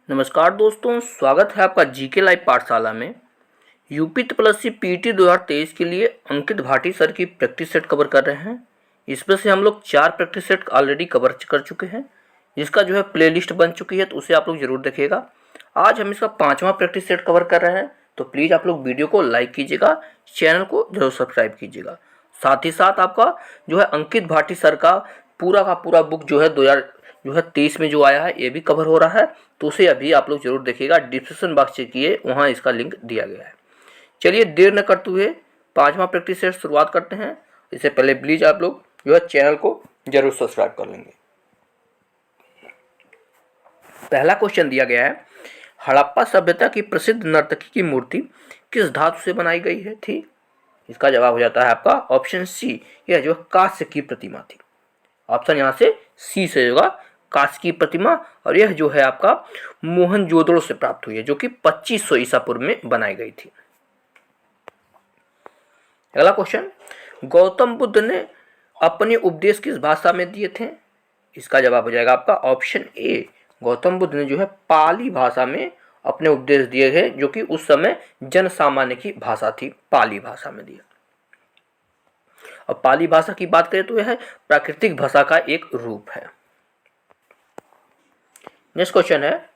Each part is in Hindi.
नमस्कार दोस्तों, स्वागत है आपका जीके लाइव पाठशाला में। यूपी प्लस सी पीटी 2023 के लिए अंकित भाटी सर की प्रैक्टिस सेट कवर कर रहे हैं। इसमें से हम लोग 4 प्रैक्टिस सेट ऑलरेडी कवर कर चुके हैं, जिसका जो है प्लेलिस्ट बन चुकी है, तो उसे आप लोग जरूर देखिएगा। आज हम इसका 5वां प्रैक्टिस सेट कवर कर रहे हैं, तो प्लीज़ आप लोग वीडियो को लाइक कीजिएगा, चैनल को जरूर सब्सक्राइब कीजिएगा। साथ ही साथ आपका जो है अंकित भाटी सर का पूरा बुक जो है 2023 में जो आया है, ये भी कवर हो रहा है, तो उसे अभी आप लोग जरूर देखिएगा। डिस्क्रिप्शन बॉक्स चेक किए, वहाँ इसका लिंक दिया गया है। चलिए देर न करते हुए 5वां प्रैक्टिस सेट शुरुआत करते हैं। इससे पहले प्लीज आप लोग जो है चैनल को जरूर सब्सक्राइब कर लेंगे। पहला क्वेश्चन दिया गया है, हड़प्पा सभ्यता की प्रसिद्ध नर्तकी की मूर्ति किस धातु से बनाई गई है थी? इसका जवाब हो जाता है आपका ऑप्शन सी, यह जो कांस्य की प्रतिमा थी। ऑप्शन यहाँ से सी से होगा, कांस्य की प्रतिमा। और यह जो है आपका मोहनजोदड़ो से प्राप्त हुई है, जो कि 2500 ईसा पूर्व में बनाई गई थी। अगला क्वेश्चन, गौतम बुद्ध ने अपने उपदेश किस भाषा में दिए थे? इसका जवाब हो जाएगा आपका ऑप्शन ए, गौतम बुद्ध ने जो है पाली भाषा में अपने उपदेश दिए हैं, जो कि उस समय जन सामान्य की भाषा थी, पाली भाषा में दिया। और पाली भाषा की बात करें तो यह प्राकृतिक भाषा का एक रूप है। नेक्स्ट क्वेश्चन है,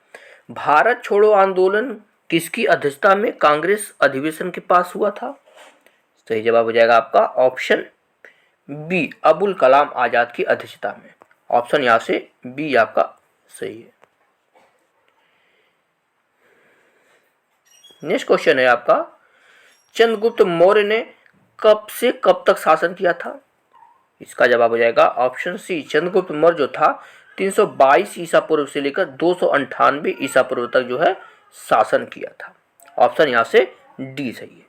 भारत छोड़ो आंदोलन किसकी अध्यक्षता में कांग्रेस अधिवेशन के पास हुआ था? सही जवाब हो जाएगा आपका ऑप्शन बी, अबुल कलाम आजाद की अध्यक्षता में। ऑप्शन यहां से बी आपका सही है। नेक्स्ट क्वेश्चन है आपका, चंद्रगुप्त मौर्य ने कब से कब तक शासन किया था? इसका जवाब हो जाएगा ऑप्शन सी, चंद्रगुप्त मौर्य जो था 322 ईसा पूर्व से लेकर 298 ईसा पूर्व तक जो है शासन किया था। ऑप्शन यहाँ से डी सही है।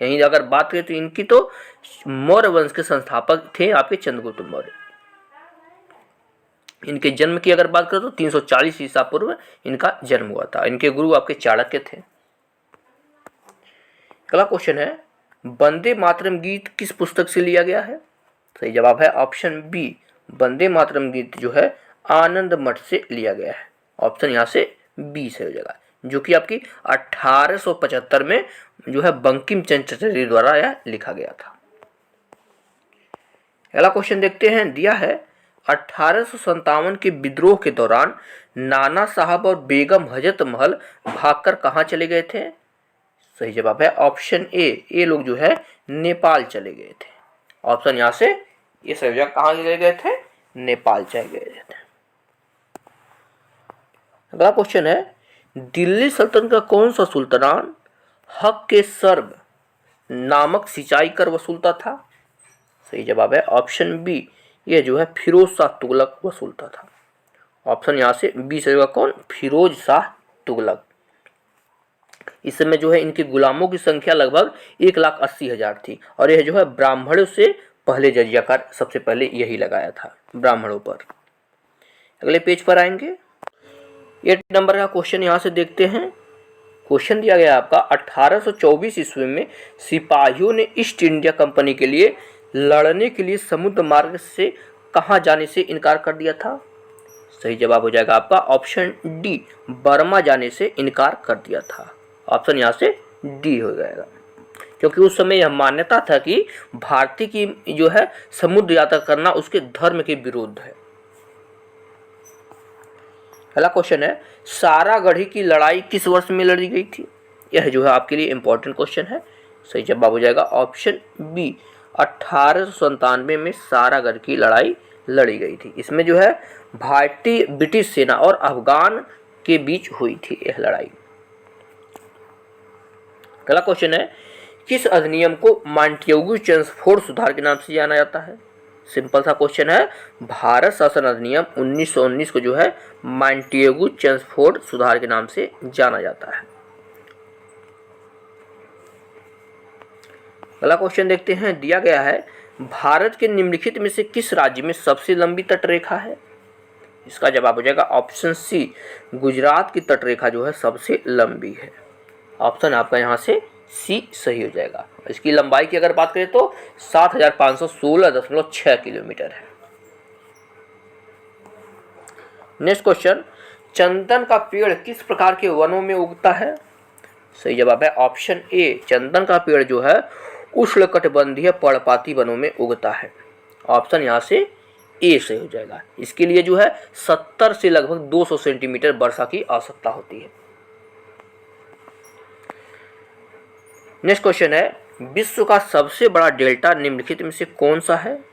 यहीं अगर बात करें तो इनकी तो मौर्य वंश के संस्थापक थे आपके चंद्रगुप्त मौर्य। इनके जन्म की अगर बात करें तो 340 ईसा पूर्व इनका जन्म हुआ था। इनके गुरु आपके चाणक्य थे। अगला क्वेश्चन है, वंदे मातरम गीत किस पुस्तक से लिया गया है? सही जवाब है ऑप्शन बी, वंदे मातरम गीत जो है आनंद मठ से लिया गया है। ऑप्शन यहाँ से बी से हो जाएगा, जो कि आपकी 1875 में जो है बंकिम चंद्र चटर्जी द्वारा यह लिखा गया था। अगला क्वेश्चन देखते हैं, दिया है 1857 के विद्रोह के दौरान नाना साहब और बेगम हजरत महल भागकर कहाँ चले गए थे? सही जवाब है ऑप्शन ए, ये लोग जो है नेपाल चले गए थे। ऑप्शन यहाँ से ये सही जगह कहाँ चले गए थे? नेपाल चले गए थे। अगला क्वेश्चन है, दिल्ली सल्तनत का कौन सा सुल्तान हक के सर्ब नामक सिंचाई कर वसूलता था? सही जवाब है ऑप्शन बी, ये जो है फिरोज शाह तुगलक वसूलता था। ऑप्शन यहाँ से बी से होगा कौन? फिरोज शाह तुगलक। इस समय जो है इनके गुलामों की संख्या लगभग 1,80,000 थी, और यह जो है ब्राह्मणों से पहले जजिया कर सबसे पहले यही लगाया था ब्राह्मणों पर। अगले पेज पर आएंगे, 8 नंबर का क्वेश्चन यहाँ से देखते हैं। क्वेश्चन दिया गया आपका, 1824 ईस्वी में सिपाहियों ने ईस्ट इंडिया कंपनी के लिए लड़ने के लिए समुद्र मार्ग से कहाँ जाने से इनकार कर दिया था? सही जवाब हो जाएगा आपका ऑप्शन डी, बर्मा जाने से इनकार कर दिया था। ऑप्शन यहाँ से डी हो जाएगा, क्योंकि उस समय यह मान्यता था कि भारतीय की जो है समुद्र यात्रा करना उसके धर्म के विरुद्ध है। अगला क्वेश्चन है, सारागढ़ी की लड़ाई किस वर्ष में लड़ी गई थी? यह जो है आपके लिए इंपॉर्टेंट क्वेश्चन है। सही जवाब हो जाएगा ऑप्शन बी, 1897 में सारागढ़ की लड़ाई लड़ी गई थी। इसमें जो है भारतीय ब्रिटिश सेना और अफगान के बीच हुई थी यह लड़ाई। अगला क्वेश्चन है, किस अधिनियम को मॉन्टेग्यू चेम्सफोर्ड सुधार के नाम से जाना जाता है? सिंपल सा क्वेश्चन है, भारत शासन अधिनियम 1919 को जो है मॉन्टेग्यू चेम्सफोर्ड सुधार के नाम से जाना जाता है। अगला क्वेश्चन देखते हैं, दिया गया है भारत के निम्नलिखित में से किस राज्य में सबसे लंबी तटरेखा है? इसका जवाब हो जाएगा ऑप्शन सी, गुजरात की तटरेखा जो है सबसे लंबी है। ऑप्शन आपका यहाँ से सी सही हो जाएगा। इसकी लंबाई की अगर बात करें तो 7516.6 किलोमीटर है। नेक्स्ट क्वेश्चन, चंदन का पेड़ किस प्रकार के वनों में उगता है? सही जवाब है ऑप्शन ए, चंदन का पेड़ जो है उष्णकटिबंधीय पर्णपाती वनों में उगता है। ऑप्शन यहाँ से ए सही हो जाएगा। इसके लिए जो है 70 से लगभग 200 सेंटीमीटर वर्षा की आवश्यकता होती है। नेक्स्ट क्वेश्चन है, विश्व का सबसे बड़ा डेल्टा निम्नलिखित में से कौन सा है?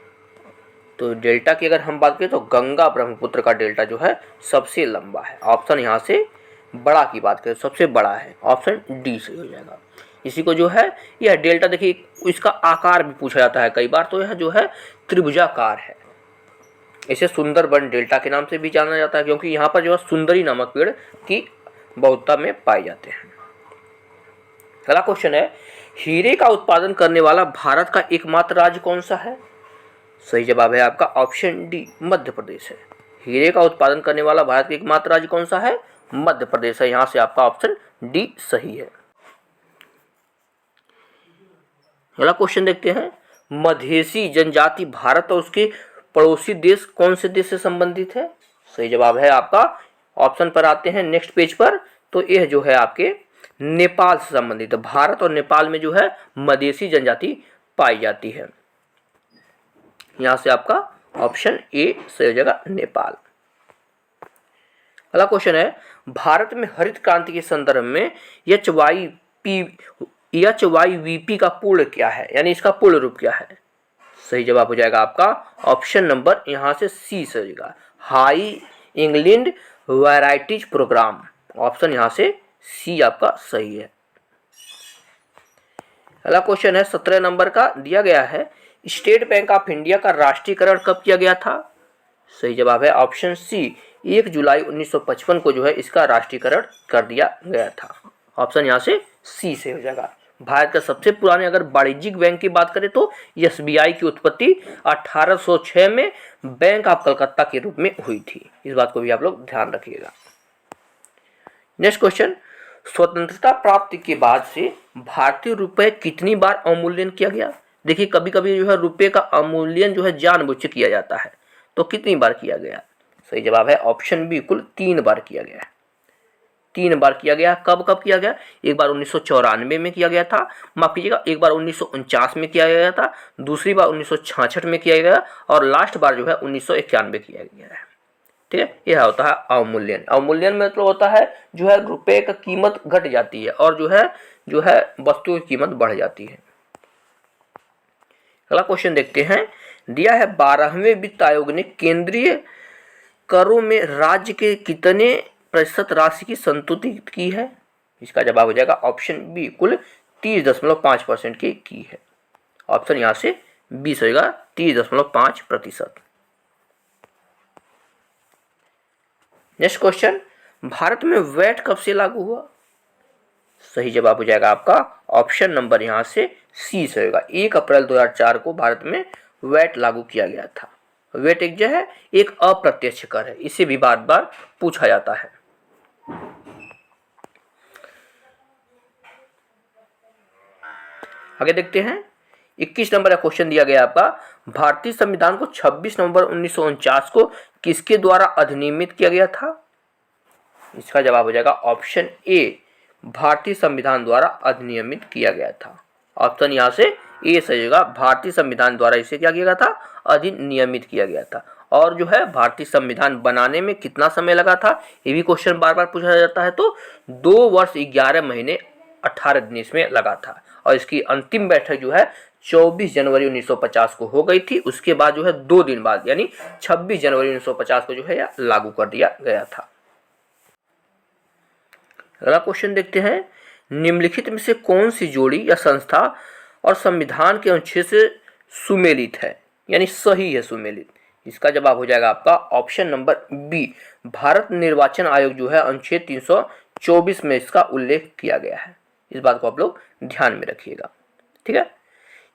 तो डेल्टा की अगर हम बात करें तो गंगा ब्रह्मपुत्र का डेल्टा जो है सबसे लंबा है। ऑप्शन यहाँ से बड़ा की बात करें सबसे बड़ा है, ऑप्शन डी सही हो जाएगा। इसी को जो है यह डेल्टा, देखिए इसका आकार भी पूछा जाता है कई बार, तो यह जो है त्रिभुजाकार है। इसे सुंदरबन डेल्टा के नाम से भी जाना जाता है, क्योंकि यहाँ पर जो है सुंदरी नामक पेड़ की बहुलता में पाए जाते हैं। अगला क्वेश्चन है, हीरे का उत्पादन करने वाला भारत का एकमात्र राज्य कौन सा है? सही जवाब है आपका ऑप्शन डी, मध्य प्रदेश है। हीरे का उत्पादन करने वाला भारत का एकमात्र राज्य कौन सा है? मध्य प्रदेश है। यहाँ से आपका ऑप्शन डी सही है। अगला क्वेश्चन देखते हैं, मधेसी जनजाति भारत और उसके पड़ोसी देश कौन से देश से संबंधित है? सही जवाब है आपका, ऑप्शन पर आते हैं नेक्स्ट पेज पर, तो यह जो है आपके नेपाल से संबंधित है। भारत और नेपाल में जो है मधेसी जनजाति पाई जाती है। यहाँ से आपका ऑप्शन ए सही हो जाएगा, नेपाल। अगला क्वेश्चन है, भारत में हरित क्रांति के संदर्भ में HYVP का पूर्ण क्या है, यानी इसका पूर्ण रूप क्या है? सही जवाब हो जाएगा आपका ऑप्शन नंबर यहाँ से सी सही हो जाएगा, high England varieties programme. Option यहाँ से सी आपका सही है। अगला क्वेश्चन है 17 नंबर का दिया गया है, स्टेट बैंक ऑफ इंडिया का राष्ट्रीयकरण कब किया गया था? सही जवाब है ऑप्शन सी, 1 जुलाई 1955 को जो है इसका राष्ट्रीयकरण कर दिया गया था। ऑप्शन यहाँ से सी से हो जाएगा। भारत का सबसे पुराने अगर वाणिज्यिक बैंक की बात करें तो SBI की उत्पत्ति 1806 में बैंक ऑफ कलकत्ता के रूप में हुई थी। इस बात को भी आप लोग ध्यान रखिएगा। नेक्स्ट क्वेश्चन, स्वतंत्रता प्राप्ति के बाद से भारतीय रुपए कितनी बार अवमूल्यन किया गया? देखिए कभी कभी जो है रुपए का अवमूल्यन जो है जानबूझ के किया जाता है, तो कितनी बार किया गया? सही जवाब है ऑप्शन बी, कुल 3 बार किया गया है। 3 बार किया गया। कब कब किया गया? एक बार 1994 में किया गया था, माफ कीजिएगा, एक बार 1949 में किया गया था, दूसरी बार 1966 में किया गया, और लास्ट बार जो है 1991 किया गया है। ठीक है, यह होता है अवमूल्यन। अवमूल्यन में मतलब होता है जो है रुपए का कीमत घट जाती है और जो है वस्तु की कीमत बढ़ जाती है। अगला क्वेश्चन देखते हैं, दिया है 12वें वित्त आयोग ने केंद्रीय करों में राज्य के कितने प्रतिशत राशि की संतुति की है? इसका जवाब हो जाएगा ऑप्शन बी, कुल 30.5% की है। ऑप्शन यहाँ से बी होगा, 30.5%। नेक्स्ट क्वेश्चन, भारत में वैट कब से लागू हुआ? सही जवाब हो जाएगा आपका ऑप्शन नंबर यहाँ से सी से होगा, 1 अप्रैल 2004 को भारत में वैट लागू किया गया था। वैट एक जो है एक अप्रत्यक्ष कर है, इसे भी बार बार पूछा जाता है। आगे देखते हैं, 21 नंबर का क्वेश्चन दिया गया आपका, भारतीय संविधान को 26 नवंबर 1949 को किसके द्वारा अधिनियमित किया गया था? इसका जवाब हो जाएगा ऑप्शन ए, भारतीय संविधान द्वारा अधिनियमित किया गया था। ऑप्शन यहाँ से ए सही होगा, भारतीय संविधान द्वारा इसे क्या किया गया था? अधिनियमित किया गया था। और जो है भारतीय संविधान बनाने में कितना समय लगा था, ये भी क्वेश्चन बार बार पूछा जाता है, तो 2 वर्ष 11 महीने 18 दिन इसमें लगा था। और इसकी अंतिम बैठक जो है 24 जनवरी 1950 को हो गई थी। उसके बाद जो है 2 दिन बाद यानी 26 जनवरी 1950 को जो है लागू कर दिया गया था। अगला क्वेश्चन देखते हैं, निम्नलिखित में से कौन सी जोड़ी या संस्था और संविधान के अनुच्छेद से सुमेलित है, यानी सही है सुमेलित? इसका जवाब हो जाएगा आपका ऑप्शन नंबर बी, भारत निर्वाचन आयोग जो है अनुच्छेद 324 में इसका उल्लेख किया गया है। इस बात को आप लोग ध्यान में रखिएगा। ठीक है,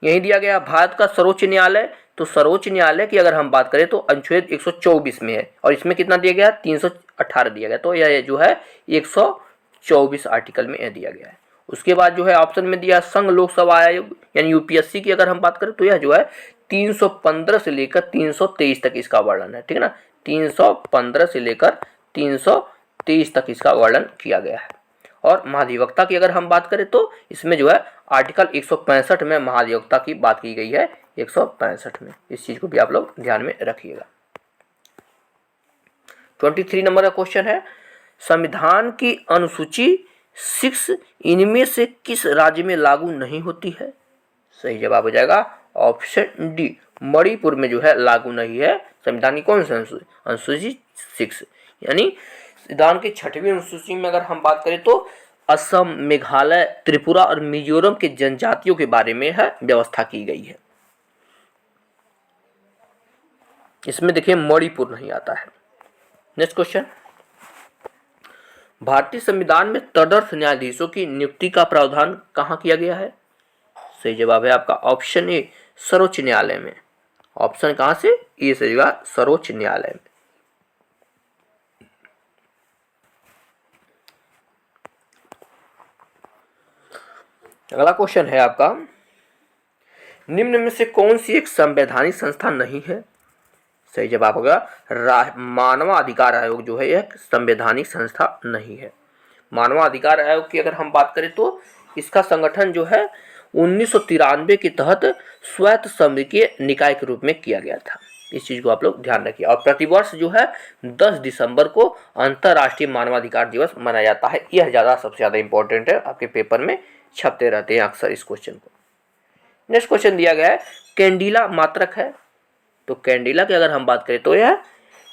यही दिया गया भारत का सर्वोच्च न्यायालय, तो सर्वोच्च न्यायालय की अगर हम बात करें तो अनुच्छेद 124 में है, और इसमें कितना दिया गया? 318 दिया गया, तो यह जो है 124 आर्टिकल में यह दिया गया है। उसके बाद जो है ऑप्शन में दिया संघ लोक सेवा आयोग यानी यूपीएससी की अगर हम बात करें तो यह जो है 315 से लेकर 323 तक इसका वर्णन है। ठीक है ना, 315 से लेकर 1923 तक इसका वर्णन किया गया है। और महाधिवक्ता की अगर हम बात करें तो इसमें जो है आर्टिकल 165 में महाधिवक्ता की बात की गई है, 165 में। इस चीज को भी आप लोग ध्यान में रखिएगा। 23 नंबर का क्वेश्चन है, संविधान की अनुसूची 6 इनमें से किस राज्य में लागू नहीं होती है? सही जवाब हो जाएगा ऑप्शन डी, मणिपुर में जो है लागू नहीं है संविधान की कौन सी अनुसूची 6, यानी संविधान की 6वीं अनुसूची में अगर हम बात करें तो असम, मेघालय, त्रिपुरा और मिजोरम के जनजातियों के बारे में है व्यवस्था की गई है। इसमें देखिए मणिपुर नहीं आता है। नेक्स्ट क्वेश्चन, भारतीय संविधान में तदर्थ न्यायाधीशों की नियुक्ति का प्रावधान कहाँ किया गया है? सही जवाब है आपका ऑप्शन ए, सर्वोच्च न्यायालय में। ऑप्शन कहां से? ए सही जगह सर्वोच्च न्यायालय में। अगला क्वेश्चन है आपका, निम्न में से कौन सी एक संवैधानिक संस्था नहीं है? सही जवाब होगा मानवाधिकार आयोग जो है एक संवैधानिक संस्था नहीं है। मानवाधिकार आयोग की अगर हम बात करें तो इसका संगठन जो है 1993 के तहत स्वायत्त संवैधानिक निकाय के रूप में किया गया था। इस चीज को आप लोग ध्यान रखिए। और प्रतिवर्ष जो है 10 दिसंबर को अंतर्राष्ट्रीय मानवाधिकार दिवस मनाया जाता है। यह सबसे ज्यादा इंपॉर्टेंट है, आपके पेपर में छपते रहते हैं अक्सर इस क्वेश्चन को। नेक्स्ट क्वेश्चन दिया गया है, कैंडिला मात्रक है। तो कैंडिला की अगर हम बात करें तो यह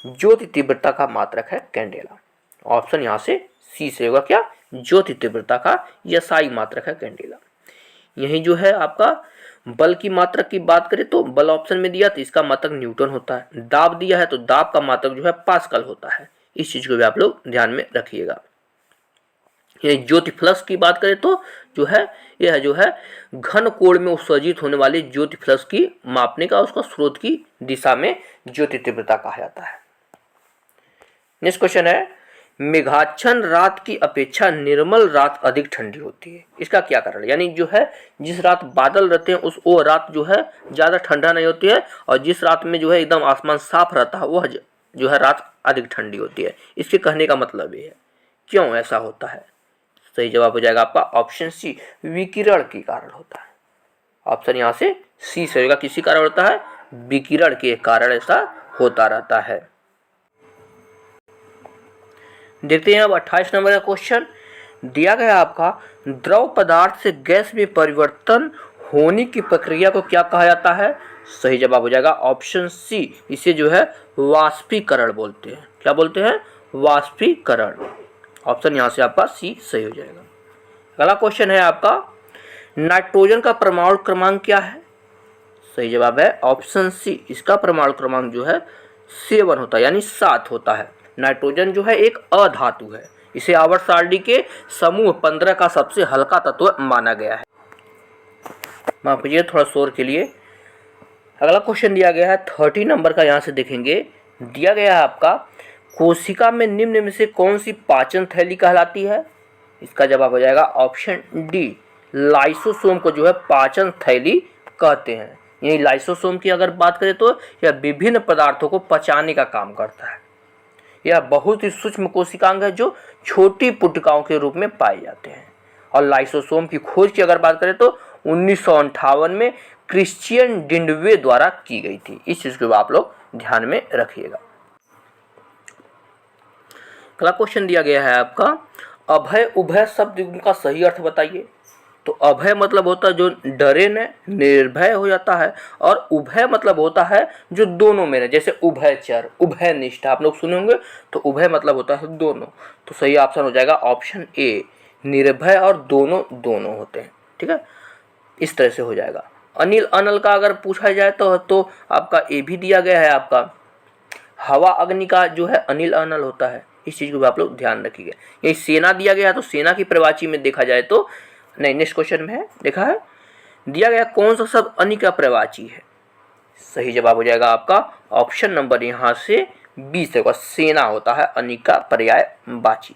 ज्योति तीव्रता का मात्रक है कैंडिला। ऑप्शन यहाँ से सी से होगा क्या? ज्योति तीव्रता का SI मात्रक है कैंडिला। यही जो है आपका बल की मात्रक की बात करें तो बल ऑप्शन में दिया तो इसका मात्रक न्यूटन होता है। दाब दिया है तो दाब का मात्रक जो है पास्कल होता है। इस चीज को भी आप लोग ध्यान में रखिएगा। ये ज्योति फ्लक्स की बात करें तो जो है यह जो है घन कोण में उत्सर्जित होने वाली ज्योति फ्लक्स की मापने का उसका स्रोत की दिशा में ज्योति तीव्रता कहा जाता है। नेक्स्ट क्वेश्चन है, मेघाच्छन्न रात की अपेक्षा निर्मल रात अधिक ठंडी होती है। इसका क्या कारण है? यानी जो है जिस रात बादल रहते हैं वो रात जो है ज्यादा ठंडा नहीं होती है, और जिस रात में जो है एकदम आसमान साफ रहता है वह जो है रात अधिक ठंडी होती है। इसके कहने का मतलब ये है, क्यों ऐसा होता है? सही जवाब हो जाएगा आपका ऑप्शन सी, विकिरण के कारण होता है। ऑप्शन यहाँ से सी से होगा, किसी कारण होता है? विकिरण के कारण ऐसा होता रहता है। देखते हैं अब 28 नंबर का क्वेश्चन दिया गया आपका, द्रव पदार्थ से गैस में परिवर्तन होने की प्रक्रिया को क्या कहा जाता है? सही जवाब हो जाएगा ऑप्शन सी, इसे जो है वाष्पीकरण बोलते हैं। क्या बोलते हैं? वाष्पीकरण। ऑप्शन यहाँ से आपका सी सही हो जाएगा। अगला क्वेश्चन है आपका, नाइट्रोजन का परमाणु क्रमांक क्या है? सही जवाब है ऑप्शन सी, इसका परमाणु क्रमांक जो है 7 होता है, यानी 7 होता है। नाइट्रोजन जो है एक अधातु है, इसे आवर्त सारणी के समूह 15 का सबसे हल्का तत्व माना गया है। माफ कीजिए थोड़ा शोर के लिए। अगला क्वेश्चन दिया गया है 30 नंबर का, यहाँ से देखेंगे। दिया गया है आपका, कोशिका में निम्न में से कौन सी पाचन थैली कहलाती है? इसका जवाब हो जाएगा ऑप्शन डी, लाइसोसोम को जो है पाचन थैली कहते हैं। यही लाइसोसोम की अगर बात करें तो यह विभिन्न पदार्थों को पचाने का काम करता है। यह बहुत ही सूक्ष्म कोशिकांग है जो छोटी पुटिकाओं के रूप में पाए जाते हैं। और लाइसोसोम की खोज की अगर बात करें तो 1958 में क्रिश्चियन डिंडवे द्वारा की गई थी। इस चीज को आप लोग ध्यान में रखिएगा। अगला क्वेश्चन दिया गया है आपका, अभय उभय शब्द का सही अर्थ बताइए। तो अभय मतलब होता है जो डरे न, निर्भय हो जाता है, और उभय मतलब होता है जो दोनों में है, जैसे उभयचर, उभय निष्ठा आप लोग सुने होंगे। तो उभय मतलब होता है दोनों। तो सही ऑप्शन हो जाएगा ऑप्शन ए, निर्भय और दोनों दोनों होते हैं। ठीक है, इस तरह से हो जाएगा। अनिल अनल का अगर पूछा जाए तो आपका ए भी दिया गया है आपका, हवा अग्नि का जो है अनिल अनल होता है। इस चीज को भी आप लोग ध्यान रखिएगा। यही सेना दिया गया है तो सेना की प्रवाची में देखा जाए तो नहीं, नेक्स्ट क्वेश्चन में है देखा है दिया गया कौन सा शब्द अनि का प्रवाची है? सही जवाब हो जाएगा आपका ऑप्शन नंबर यहाँ से बी से होगा, सेना होता है अनि का पर्यायवाची।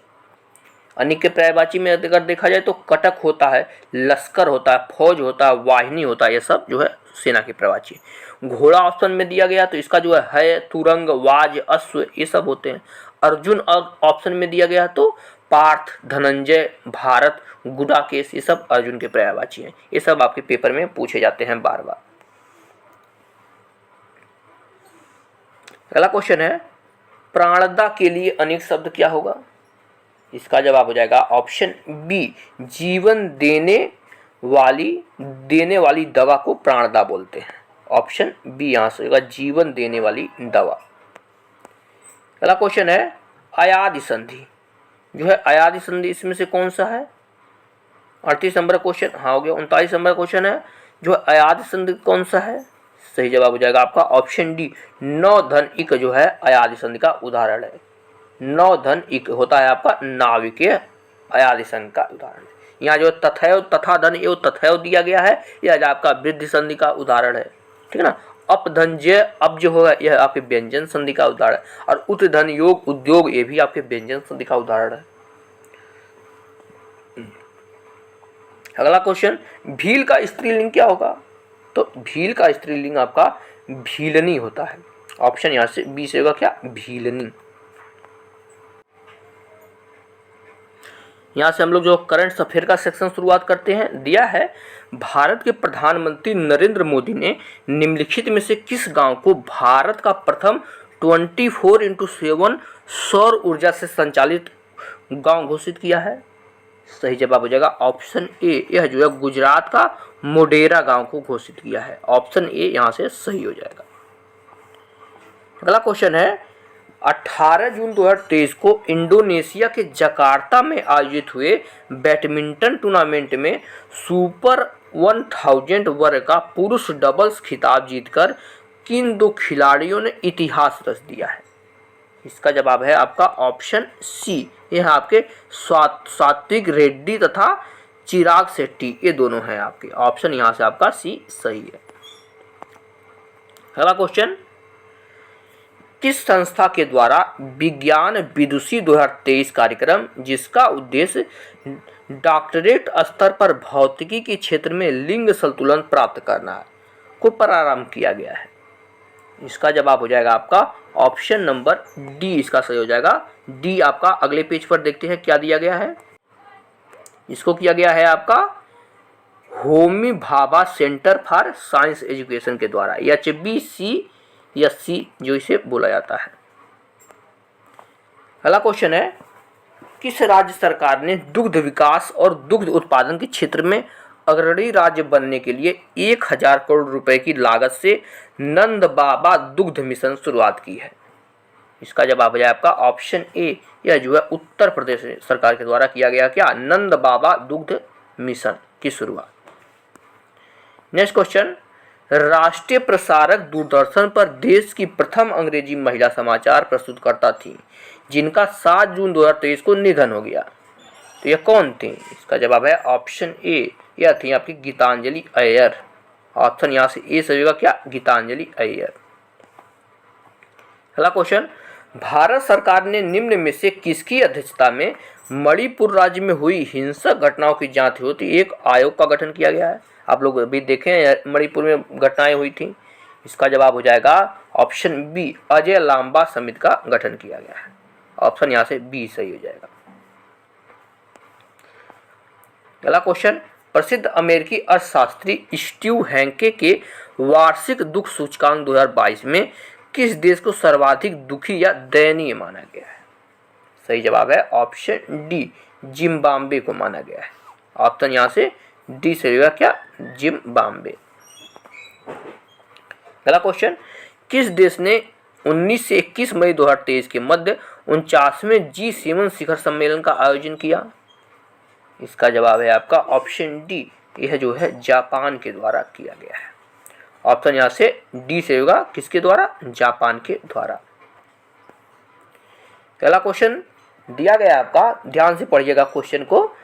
अनि के पर्यायवाची में अगर देखा जाए तो कटक होता है, लश्कर होता है, फौज होता है, वाहिनी होता है, ये सब जो है सेना की प्रवाची। घोड़ा ऑप्शन में दिया गया तो इसका जो है तुरंग, वाज, अश्व ये सब होते हैं। अर्जुन ऑप्शन में दिया गया, तो पार्थ, धनंजय, भारत, गुडाकेश, ये सब अर्जुन के पर्यायवाची हैं। ये सब आपके पेपर में पूछे जाते हैं बार बार। अगला क्वेश्चन है, प्राणदा के लिए अनेक शब्द क्या होगा? इसका जवाब हो जाएगा ऑप्शन बी, जीवन देने वाली दवा को प्राणदा बोलते हैं। ऑप्शन बी यहाँ से होगा, जीवन देने वाली दवा। अगला क्वेश्चन है, अयादि संधि जो है, अयादि संधि इसमें से कौन सा है? 38 नंबर क्वेश्चन, हाँ हो गया। 39 नंबर क्वेश्चन है, जो अयादि संधि कौन सा है? सही जवाब हो जाएगा आपका ऑप्शन डी, नौ धन इक जो है अयादि संधि का उदाहरण है। नौ धन इक होता है आपका नाविकीय अयादि संधि का उदाहरण है। यहाँ जो तथैव तथा धन एवं तथैव दिया गया है, यह आपका वृद्धि संधि का उदाहरण है, ठीक है ना। अपधंजय अब जो होगा यह आपके व्यंजन संधि का उदाहरण है, और उत धन योग उद्योग ये भी आपके व्यंजन संधि का उदाहरण है। अगला क्वेश्चन, भील का स्त्रीलिंग क्या होगा? तो भील का स्त्रीलिंग आपका भीलनी होता है। ऑप्शन यहाँ से बी से होगा क्या, भीलनी। यहाँ से हम लोग जो करंट अफेयर का सेक्शन शुरुआत करते हैं। दिया है, भारत के प्रधानमंत्री नरेंद्र मोदी ने निम्नलिखित में से किस गांव को भारत का प्रथम 24x7 सौर ऊर्जा से संचालित गांव घोषित किया है? सही जवाब हो जाएगा ऑप्शन ए, यह जो है गुजरात का मोढेरा गांव को घोषित किया है। ऑप्शन ए यहाँ से सही हो जाएगा। अगला क्वेश्चन है, 18 जून 2023 को इंडोनेशिया के जकार्ता में आयोजित हुए बैडमिंटन टूर्नामेंट में सुपर 1000 वर्ग का पुरुष डबल्स खिताब जीतकर किन दो खिलाड़ियों ने इतिहास रच दिया है? इसका जवाब है आपका ऑप्शन सी, यह आपके सात्विक रेड्डी तथा चिराग शेट्टी, ये दोनों हैं आपके। ऑप्शन यहाँ से आपका सी सही है। अगला क्वेश्चन, किस संस्था के द्वारा विज्ञान विदुषी 2023 कार्यक्रम, जिसका उद्देश्य डॉक्टरेट स्तर पर भौतिकी के क्षेत्र में लिंग संतुलन प्राप्त करना है, को प्रारंभ किया गया है? इसका जवाब हो जाएगा आपका ऑप्शन नंबर डी, इसका सही हो जाएगा डी। आपका अगले पेज पर देखते हैं क्या दिया गया है। इसको किया गया है आपका Homi Bhabha centre for science education के द्वारा, HBCSC जो इसे बोला जाता है। अगला क्वेश्चन है, किस राज्य सरकार ने दुग्ध विकास और दुग्ध उत्पादन के क्षेत्र में अग्रणी राज्य बनने के लिए 1000 करोड़ रुपए की लागत से नंद बाबा दुग्ध मिशन शुरुआत की है? इसका जवाब है आपका ऑप्शन ए, यह जो है उत्तर प्रदेश सरकार के द्वारा किया गया क्या, नंद बाबा दुग्ध मिशन की शुरुआत। नेक्स्ट क्वेश्चन, राष्ट्रीय प्रसारक दूरदर्शन पर देश की प्रथम अंग्रेजी महिला समाचार प्रस्तुतकर्ता थी, जिनका 7 जून 2023 को निधन हो गया, तो यह कौन थी? इसका जवाब है ऑप्शन ए, यह थी आपकी गीतांजलि अय्यर। ऑप्शन यहाँ से ए सही होगा क्या, गीतांजलि अय्यर। अगला क्वेश्चन, भारत सरकार ने निम्न में से किसकी अध्यक्षता में मणिपुर राज्य में हुई हिंसक घटनाओं की जांच हेतु एक आयोग का गठन किया गया है? आप लोग अभी देखें मणिपुर में घटनाएं हुई थी। इसका जवाब हो जाएगा ऑप्शन बी, अजय लांबा समिति का गठन किया गया है। ऑप्शन यहाँ से बी सही हो जाएगा। अगला क्वेश्चन, प्रसिद्ध अमेरिकी अर्थशास्त्री स्टीव हैंके के वार्षिक दुख सूचकांक 2022 में किस देश को सर्वाधिक दुखी या दयनीय माना गया है? सही जवाब है ऑप्शन डी, जिम्बाब्वे को माना गया है। ऑप्शन यहाँ से डी से होगा क्या, जिम्बाब्वे। अगला क्वेश्चन, किस देश ने 19 से 21 मई 2023 के मध्य 49वें G7 शिखर सम्मेलन का आयोजन किया? इसका जवाब है आपका ऑप्शन डी, यह जो है जापान के द्वारा किया गया है। ऑप्शन यहाँ से डी से होगा, किसके द्वारा, जापान के द्वारा। पहला क्वेश्चन दिया गया आपका, ध्यान से पढ़िएगा क्वेश्चन को।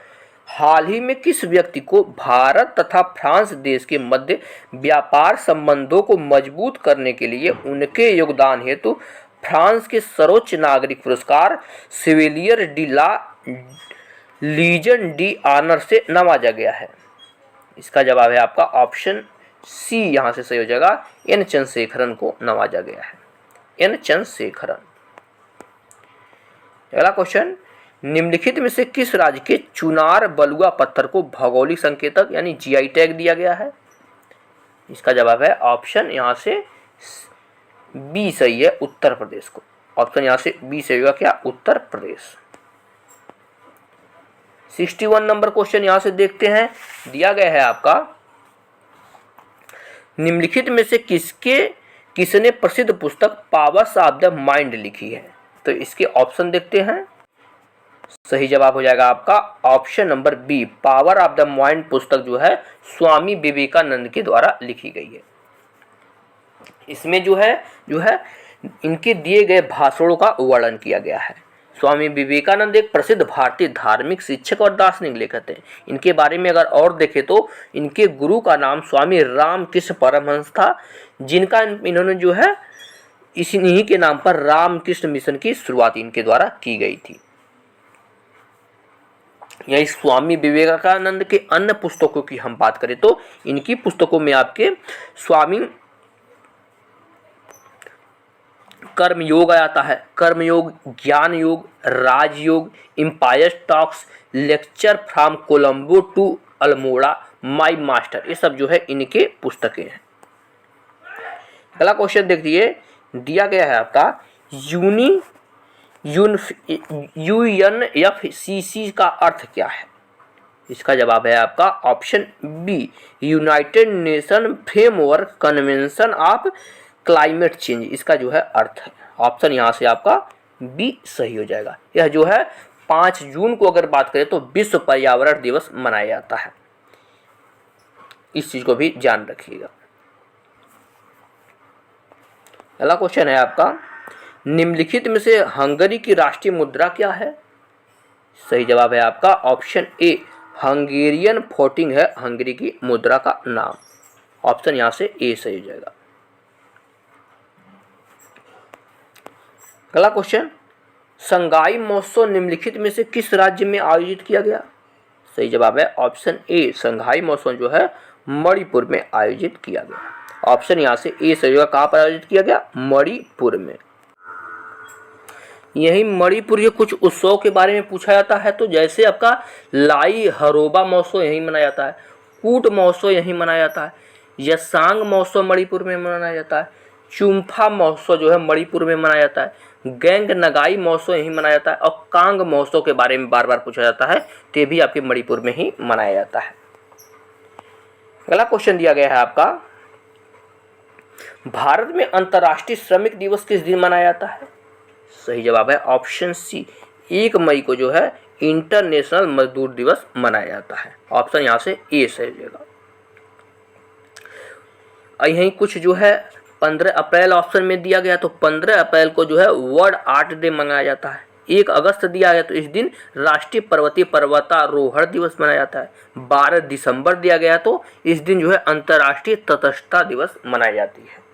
हाल ही में किस व्यक्ति को भारत तथा फ्रांस देश के मध्य व्यापार संबंधों को मजबूत करने के लिए उनके योगदान हेतु फ्रांस के सर्वोच्च नागरिक पुरस्कार सिविलियर डी ला लीजन डी ऑनर से नवाजा गया है? इसका जवाब है आपका ऑप्शन सी, यहाँ से सही हो जाएगा, एन चंद्रशेखरन को नवाजा गया है, एन चंद्रशेखरन। अगला क्वेश्चन, निम्नलिखित में से किस राज्य के चुनार बलुआ पत्थर को भौगोलिक संकेतक यानी जीआई टैग दिया गया है? इसका जवाब है ऑप्शन यहाँ से बी सही है, उत्तर प्रदेश को। ऑप्शन यहाँ से बी सही होगा, क्या? उत्तर प्रदेश। 61 नंबर क्वेश्चन यहाँ से देखते हैं, दिया गया है आपका, निम्नलिखित में से किसने प्रसिद्ध पुस्तक पावर्स ऑफ द माइंड लिखी है? तो इसके ऑप्शन देखते हैं। सही जवाब हो जाएगा आपका option number B, power of the mind पुस्तक जो है स्वामी विवेकानंद के द्वारा लिखी गई है। इसमें जो है इनके दिए गए भाषणों का वर्णन किया गया है। स्वामी विवेकानंद एक प्रसिद्ध भारतीय धार्मिक शिक्षक और दार्शनिक लेखक थे। इनके बारे में अगर और देखें तो इनके गुरु का नाम स्वामी रामकृष्ण परमहंस था, जिनका इन्होंने जो है इन्हीं के नाम पर रामकृष्ण मिशन की शुरुआत इनके द्वारा की गई थी। यही स्वामी विवेकानंद के अन्य पुस्तकों की हम बात करें तो इनकी पुस्तकों में आपके स्वामी कर्म योग आता है, कर्म Yoga, Jnana Yoga, Rajayoga, inspired talks, lecture from Colombo to Almora, my master, ये सब जो है इनके पुस्तकें हैं। अगला क्वेश्चन देखिए, दिया गया है आपका यूएनएफसीसी का अर्थ क्या है? इसका जवाब है आपका option B, United Nation framework convention of climate change, इसका जो है अर्थ है। ऑप्शन यहाँ से आपका बी सही हो जाएगा। यह जो है 5 जून को अगर बात करें तो विश्व पर्यावरण दिवस मनाया जाता है, इस चीज को भी ध्यान रखिएगा। अगला क्वेश्चन है आपका, निम्नलिखित में से हंगरी की राष्ट्रीय मुद्रा क्या है? सही जवाब है आपका ऑप्शन ए, हंगेरियन फोर्टिंग है हंगरी की मुद्रा का नाम। ऑप्शन यहाँ से ए सही हो जाएगा। अगला क्वेश्चन, संगाई महोत्सव निम्नलिखित में से किस राज्य में आयोजित किया गया? सही जवाब है ऑप्शन ए, संघाई महोत्सव जो है मणिपुर में आयोजित किया गया। ऑप्शन यहाँ से ए सही होगा। कहाँ पर आयोजित किया गया? मणिपुर में। यही मणिपुर के कुछ उत्सव के बारे में पूछा जाता है, तो जैसे आपका लाई हरोबा महोत्सव यहीं मनाया जाता है, कूट महोत्सव यहीं मनाया जाता है, यसांग महोत्सव मणिपुर में मनाया जाता है, चुम्फा महोत्सव जो है मणिपुर में मनाया जाता है, गैंग नगाई महोत्सव यहीं मनाया जाता है, और कांग महोत्सव के बारे में बार बार पूछा जाता है, तो ये भी आपके मणिपुर में ही मनाया जाता है। अगला क्वेश्चन दिया गया है आपका, भारत में अंतर्राष्ट्रीय श्रमिक दिवस किस दिन मनाया जाता है? सही जवाब है ऑप्शन सी, 1 मई को जो है इंटरनेशनल मजदूर दिवस मनाया जाता है। ऑप्शन यहाँ से ए सही होगा। यहीं कुछ जो है 15 अप्रैल ऑप्शन में दिया गया, तो 15 अप्रैल को जो है वर्ल्ड आर्ट डे मनाया जाता है। 1 अगस्त दिया गया तो इस दिन राष्ट्रीय पर्वतीय पर्वतारोहण दिवस मनाया जाता है। 12 दिसंबर दिया गया तो इस दिन जो है अंतर्राष्ट्रीय तटस्थता दिवस मनाई जाती है।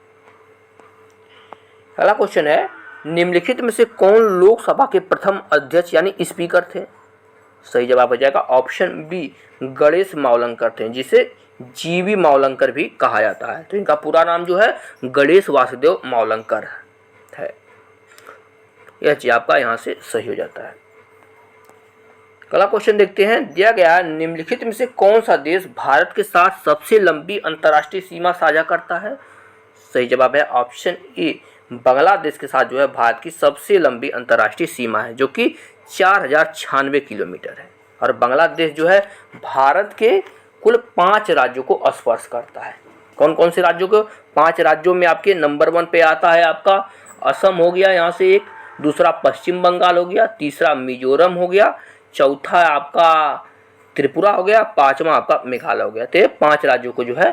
अगला क्वेश्चन है, निम्नलिखित में से कौन लोकसभा के प्रथम अध्यक्ष यानी स्पीकर थे? सही जवाब हो जाएगा ऑप्शन बी, गणेश मावलंकर थे, जिसे जीवी मावलंकर भी कहा जाता है। तो इनका पूरा नाम जो है गणेश वासुदेव मावलंकर है। यह चीज आपका यहाँ से सही हो जाता है। अगला क्वेश्चन देखते हैं, दिया गया है निम्नलिखित में से कौन सा देश भारत के साथ सबसे लंबी अंतर्राष्ट्रीय सीमा साझा करता है? सही जवाब है ऑप्शन ए, बांग्लादेश के साथ जो है भारत की सबसे लंबी अंतर्राष्ट्रीय सीमा है, जो कि 4096 किलोमीटर है। और बांग्लादेश जो है भारत के कुल 5 राज्यों को स्पर्श करता है। कौन कौन से राज्यों को? 5 राज्यों में आपके नंबर 1 पे आता है आपका असम हो गया, यहाँ से एक, दूसरा पश्चिम बंगाल हो गया, तीसरा मिजोरम हो गया, चौथा आपका त्रिपुरा हो गया, 5वां आपका मेघालय हो गया। तो 5 राज्यों को जो है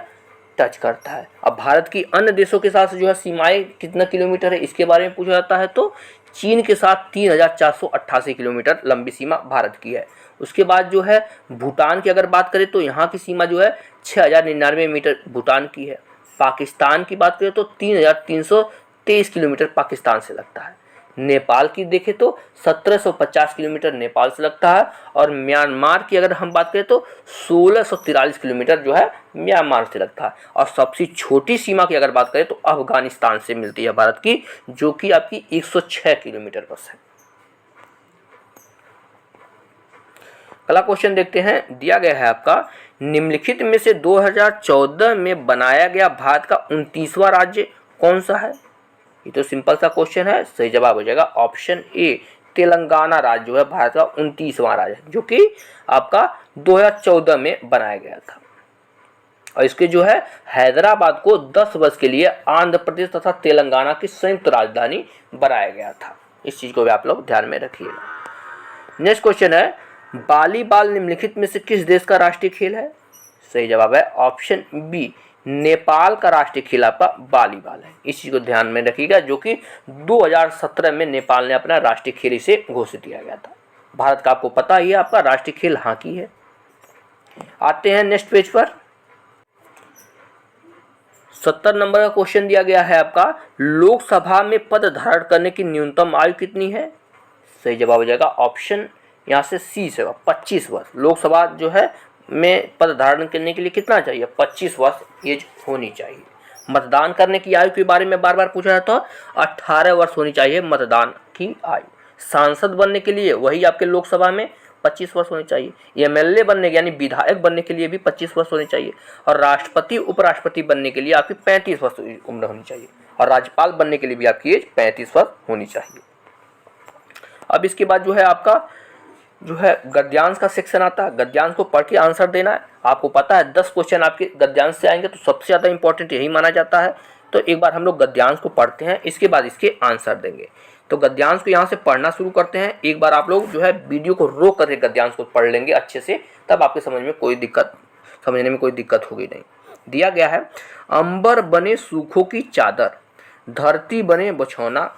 टच करता है। अब भारत की अन्य देशों के साथ जो है सीमाएं कितना किलोमीटर है इसके बारे में पूछा जाता है, तो चीन के साथ 3488 किलोमीटर लंबी सीमा भारत की है। उसके बाद जो है भूटान की अगर बात करें तो यहाँ की सीमा जो है 6099 मीटर भूटान की है। पाकिस्तान की बात करें तो 3323 किलोमीटर पाकिस्तान से लगता है। नेपाल की देखें तो 1750 किलोमीटर नेपाल से लगता है। और म्यांमार की अगर हम बात करें तो 1643 किलोमीटर जो है म्यांमार से लगता है। और सबसे छोटी सीमा की अगर बात करें तो अफगानिस्तान से मिलती है भारत की, जो कि आपकी 106 किलोमीटर बस है। अगला क्वेश्चन देखते हैं, दिया गया है आपका, निम्नलिखित में से 2014 में बनाया गया भारत का 29वां राज्य कौन सा है? ये तो सिंपल सा क्वेश्चन है। सही जवाब हो जाएगा ऑप्शन ए, तेलंगाना राज्य जो है भारत का 29वां राज्य, जो कि आपका 2014 में बनाया गया था। और इसके जो है हैदराबाद को 10 वर्ष के लिए आंध्र प्रदेश तथा तेलंगाना की संयुक्त राजधानी बनाया गया था। इस चीज को भी आप लोग ध्यान में रखिएगा। नेक्स्ट क्वेश्चन है, वॉलीबॉल निम्नलिखित में से किस देश का राष्ट्रीय खेल है? सही जवाब है ऑप्शन बी, नेपाल का राष्ट्रीय खेल आपका वॉलीबॉल है। इस चीज को ध्यान में रखिएगा, जो कि 2017 में नेपाल ने अपना राष्ट्रीय खेल इसे घोषित किया गया था। भारत का आपको पता ही है आपका राष्ट्रीय खेल हॉकी है। आते हैं नेक्स्ट पेज पर। 70 नंबर का क्वेश्चन दिया गया है आपका, लोकसभा में पद धारण करने की न्यूनतम आयु कितनी है? सही जवाब हो जाएगा ऑप्शन यहाँ से सी से 25 वर्ष। लोकसभा जो है में पद धारण करने के लिए कितना चाहिए? 25 वर्ष एज होनी चाहिए। मतदान करने की आयु के बारे में बार बार पूछा जाता है, 18 वर्ष होनी चाहिए मतदान की आयु। सांसद बनने के लिए वही आपके लोकसभा में 25 वर्ष होनी चाहिए। एमएलए बनने के यानी विधायक बनने के लिए भी 25 वर्ष होनी चाहिए। और राष्ट्रपति उपराष्ट्रपति बनने के लिए आपकी 35 वर्ष उम्र होनी चाहिए। और राज्यपाल बनने के लिए भी आपकी एज 35 वर्ष होनी चाहिए। अब इसके बाद जो है आपका जो है गद्यांश का सेक्शन आता है। गद्यांश को पढ़ के आंसर देना है। आपको पता है 10 क्वेश्चन आपके गद्यांश से आएंगे, तो सबसे ज़्यादा इंपॉर्टेंट यही माना जाता है। तो एक बार हम लोग गद्यांश को पढ़ते हैं, इसके बाद इसके आंसर देंगे। तो गद्यांश को यहाँ से पढ़ना शुरू करते हैं। एक बार आप लोग जो है वीडियो को रोक करके गद्यांश को पढ़ लेंगे अच्छे से, तब आपके समझने में कोई दिक्कत होगी नहीं। दिया गया है, अंबर बने सूखों की चादर, धरती बने बछौना,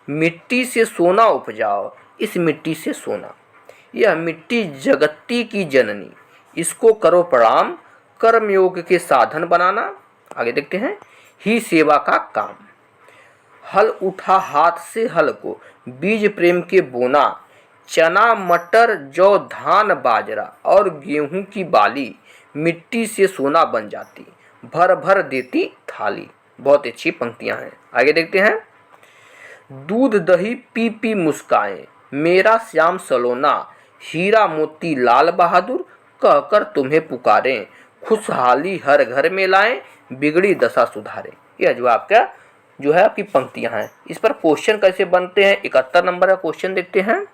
मिट्टी से सोना उपजाओ, इस मिट्टी से सोना, यह मिट्टी जगती की जननी, इसको करो प्रणाम, कर्मयोग के साधन बनाना। आगे देखते हैं, ही सेवा का काम, हल उठा हाथ से हल को, बीज प्रेम के बोना, चना मटर जौ धान बाजरा और गेहूं की बाली, मिट्टी से सोना बन जाती, भर भर देती थाली। बहुत अच्छी पंक्तियां हैं। आगे देखते हैं, दूध दही पी पी मुस्काएं, मेरा श्याम सलोना, हीरा मोती लाल बहादुर, कहकर तुम्हें पुकारें, खुशहाली हर घर में लाएं, बिगड़ी दशा सुधारें। यह जो आपका जो है आपकी पंक्तियां हैं। इस पर क्वेश्चन कैसे बनते हैं? 71 नंबर का क्वेश्चन देखते हैं।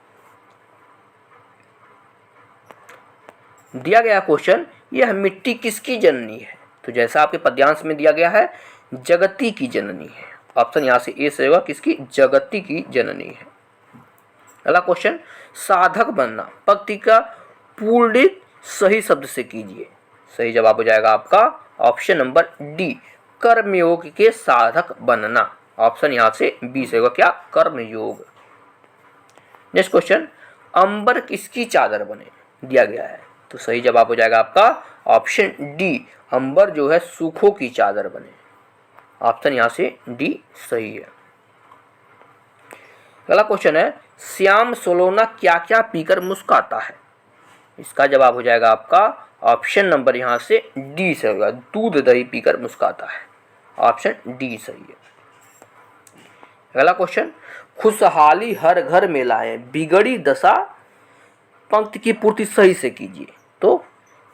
दिया गया क्वेश्चन, यह मिट्टी किसकी जननी है? तो जैसा आपके पद्यांश में दिया गया है, जगती की जननी है। ऑप्शन यहाँ से ए से होगा, किसकी? जगती की जननी है। अगला क्वेश्चन, साधक बनना, पंक्ति का पूर्ण सही शब्द से कीजिए। सही जवाब हो जाएगा आपका ऑप्शन नंबर डी, कर्मयोग के साधक बनना। ऑप्शन यहाँ से बी से होगा क्या? कर्मयोग। नेक्स्ट क्वेश्चन, अंबर किसकी चादर बने? दिया गया है, तो सही जवाब हो जाएगा आपका ऑप्शन डी, अंबर जो है सूखों की चादर बने। ऑप्शन यहाँ से डी सही है। अगला क्वेश्चन है, श्याम सलोना क्या क्या पीकर मुस्कुराता है? इसका जवाब हो जाएगा आपका ऑप्शन नंबर यहाँ से डी से होगा, दूध दही पीकर मुस्कुराता है। ऑप्शन डी सही है। अगला क्वेश्चन, खुशहाली हर घर में लाए, बिगड़ी दशा, पंक्ति की पूर्ति सही से कीजिए। तो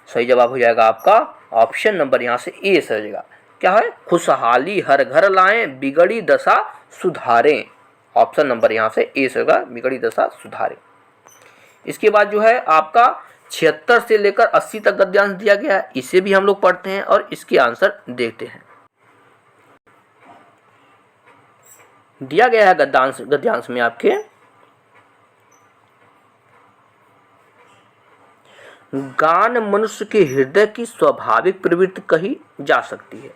सही जवाब हो जाएगा आपका ऑप्शन नंबर यहाँ से ए से हो जाएगा। क्या है? खुशहाली हर घर लाएं, बिगड़ी दशा सुधारें। ऑप्शन नंबर यहाँ से ए से होगा, बिगड़ी दशा सुधारें। इसके बाद जो है आपका 76 से लेकर 80 तक गद्यांश दिया गया है। इसे भी हम लोग पढ़ते हैं और इसके आंसर देखते हैं। दिया गया है गद्यांश में आपके, गान मनुष्य के हृदय की स्वाभाविक प्रवृत्ति कही जा सकती है।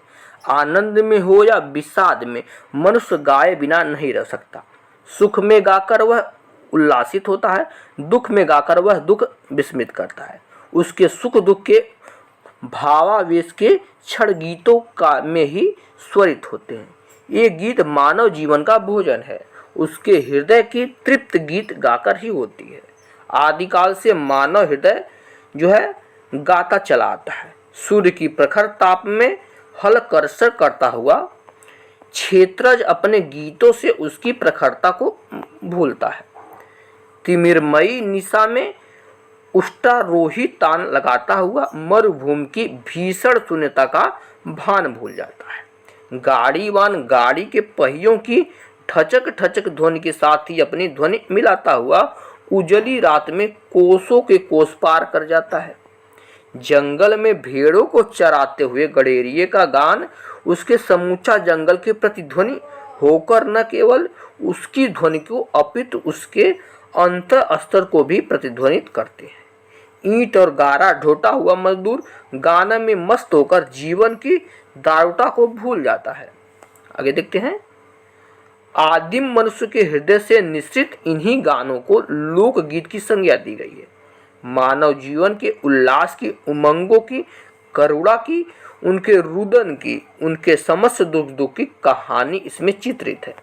आनंद में हो या विषाद में मनुष्य गाए बिना नहीं रह सकता। सुख में गाकर वह उल्लासित होता है, दुख में गाकर वह दुख विस्मित करता है। उसके सुख दुख के भावावेश के क्षण गीतों का में ही स्वरित होते हैं। ये गीत मानव जीवन का भोजन है, उसके हृदय की तृप्त गीत गाकर ही होती है। आदिकाल से मानव हृदय जो है गाता चला आता है। सूर्य की प्रखर ताप में हल कर्षण करता हुआ क्षेत्रज अपने गीतों से उसकी प्रखरता को भूलता है। तिमिरमयी निशा में उष्टारोही तान लगाता हुआ मरुभूमि की भीषण शून्यता का भान भूल जाता है। गाड़ीवान गाड़ी के पहियों की ठचक ठचक ध्वनि के साथ ही अपनी ध्वनि मिलाता हुआ उजली रात में कोसों के कोस पार कर जाता है। जंगल में भेड़ों को चराते हुए गडेरिए का गान उसके समूचा जंगल के प्रतिध्वनि होकर न केवल उसकी ध्वनि को अपितु उसके अंतर स्तर को भी प्रतिध्वनित करते हैं। ईंट और गारा ढोता हुआ मजदूर गाना में मस्त होकर जीवन की दारुता को भूल जाता है। आगे देखते हैं। आदिम मनुष्य के हृदय से निश्चित इन्हीं गानों को लोकगीत की संज्ञा दी गई है। मानव जीवन के उल्लास की, उमंगों की, करुणा की, उनके रुदन की, उनके समस्त दुख दुख की कहानी इसमें चित्रित है।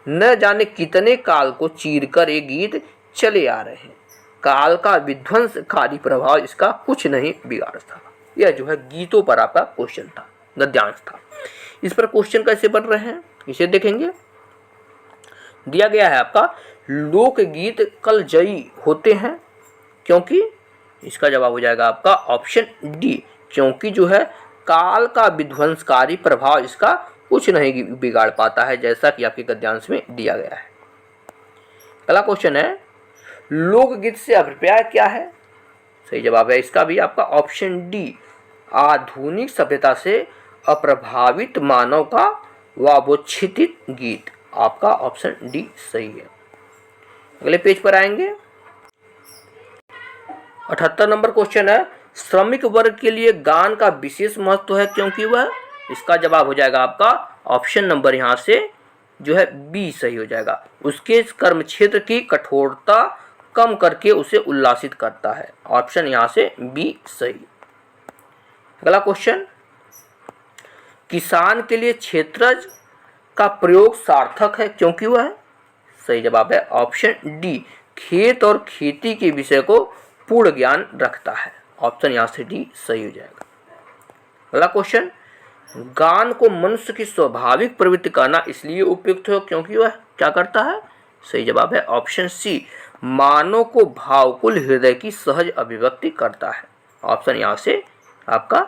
न जाने कितने काल को चीरकर ये गीत चले आ रहे हैं। काल का विध्वंसकारी प्रभाव इसका कुछ नहीं बिगाड़ था। यह जो है गीतों पर आपका क्वेश्चन था, गद्यांश था। इस पर क्वेश्चन कैसे बन रहे हैं इसे देखेंगे। दिया गया है आपका लोकगीत कलजयी होते हैं क्योंकि, इसका जवाब हो जाएगा आपका ऑप्शन डी, क्योंकि जो है काल का विध्वंसकारी प्रभाव इसका कुछ नहीं बिगाड़ पाता है, जैसा कि आपके गद्यांश में दिया गया है। अगला क्वेश्चन है लोकगीत से अभिप्राय क्या है। सही जवाब है इसका भी आपका ऑप्शन डी, आधुनिक सभ्यता से अप्रभावित मानव का वावोच्छितित गीत। आपका ऑप्शन डी सही है। अगले पेज पर आएंगे। 78 नंबर क्वेश्चन है श्रमिक वर्ग के लिए गान का विशेष महत्व है क्योंकि वह, इसका जवाब हो जाएगा आपका ऑप्शन नंबर यहाँ से जो है बी सही हो जाएगा, उसके कर्म क्षेत्र की कठोरता कम करके उसे उल्लासित करता है। ऑप्शन यहाँ से बी सही। अगला क्वेश्चन, किसान के लिए क्षेत्रज का प्रयोग सार्थक है क्योंकि वह, सही जवाब है ऑप्शन डी, खेत और खेती के विषय को पूर्ण ज्ञान रखता है। ऑप्शन यहाँ से डी सही हो जाएगा। अगला क्वेश्चन, गान को मनुष्य की स्वाभाविक प्रवृत्ति करना इसलिए उपयुक्त है क्योंकि वह क्या करता है। सही जवाब है ऑप्शन सी, मानव को भावकुल हृदय की सहज अभिव्यक्ति करता है। ऑप्शन यहाँ से आपका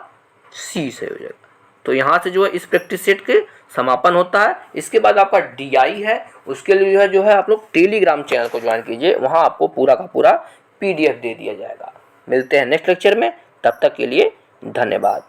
सी सही हो जाएगा। तो यहाँ से जो है इस प्रैक्टिस सेट के समापन होता है। इसके बाद आपका डीआई है, उसके लिए जो है आप लोग टेलीग्राम चैनल को ज्वाइन कीजिए, वहाँ आपको पूरा का पूरा PDF दे दिया जाएगा। मिलते हैं नेक्स्ट लेक्चर में, तब तक के लिए धन्यवाद।